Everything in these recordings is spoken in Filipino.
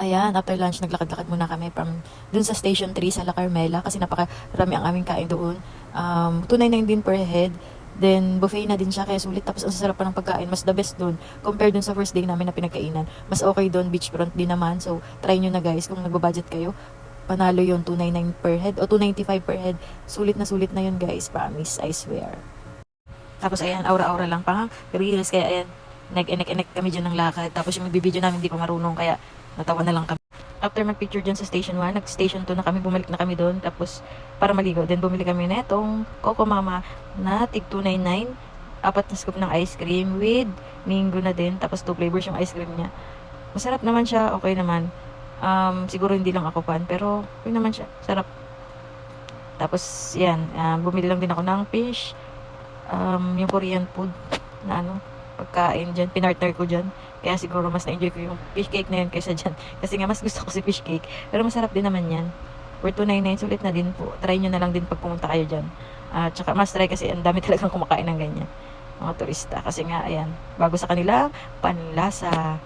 Ayan, after lunch, naglakad-lakad muna kami from dun sa Station 3 sa La Carmela kasi napakarami ang aming kain doon. 299 din per head. Then, buffet na din siya, kaya sulit. Tapos, ang sarap pa ng pagkain. Mas the best doon. Compared dun sa first day namin na pinagkainan. Mas okay doon, beachfront din naman. So, try nyo na guys, kung nagbabudget kayo. Panalo yun, 299 per head o 295 per head. Sulit na yun guys, promise, I swear. Tapos, ayan, aura-aura lang pa. Reels, kaya ayan, nag-enek-enek kami dyan ng lakad. Tapos, yung magbibideo namin, hindi pa marunong, kaya natawa na lang kami. After mag-picture dyan sa Station 1, nag-Station 2 na kami, bumalik na kami doon. Tapos, para maligo, then bumili kami na itong Coco Mama na tig 299. 4 na scoop ng ice cream with mango na din. Tapos, 2 flavors yung ice cream niya. Masarap naman siya, okay naman. Siguro hindi lang ako fan, pero okay naman siya. Sarap. Tapos, yan, bumili lang din ako ng fish. Yung Korean food na pagkain dyan, pinartner ko dyan. Kaya siguro mas na-enjoy ko yung fish cake na yun kaysa dyan. Kasi nga mas gusto ko si fish cake. Pero masarap din naman yan. For 299, sulit na din po. Try nyo na lang din pag pumunta kayo dyan. Tsaka mas try kasi ang dami talagang kumakain ng ganyan. Mga turista. Kasi nga, ayan, bago sa kanila, panlasa.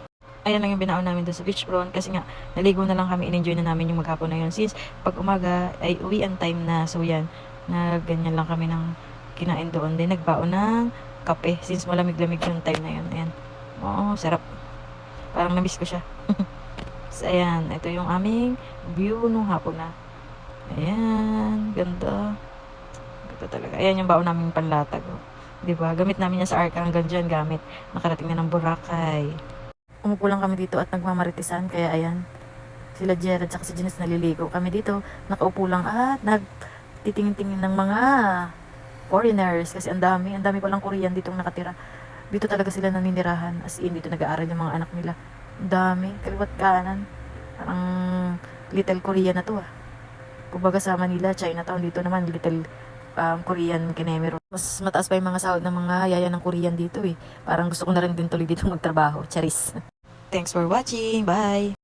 Ayan lang yung binaon namin doon sa beachfront. Kasi nga, naligo na lang kami. In-enjoy na namin yung maghapon na yun. Since pag umaga ay uwian time na. So yan, ganyan lang kami ng kinain doon. Then nagbaon ng kape. Since malamig-lamig yung time na yun. Ayan. Oo, sarap. Parang na-miss ko siya. So, ayan. Ito yung aming view nung hapon na. Ayan. Ganda. Ganda talaga. Ayan yung baon namin panlatag. Oh. Diba? Gamit namin yan sa Arca. Hanggang dyan gamit. Nakarating na ng Boracay. Umupo lang kami dito at nagmamaritisan. Kaya ayan. Sila Jared at si Janice naliligo. Kami dito. Nakaupo lang at nagtitingin-tingin ng mga foreigners. Kasi ang dami palang Korean ditong nakatira. Dito talaga sila naninirahan. As in, dito nag-aaral yung mga anak nila. Ang dami. Kaliwat kanan. Parang Little Korea na to ah. Kumbaga sa Manila, Chinatown. Dito naman, Little Korean Kinemiro. Mas mataas pa yung mga sahod ng mga yaya ng Korean dito eh. Parang gusto ko na rin din tuloy dito magtrabaho. Charis. Thanks for watching. Bye!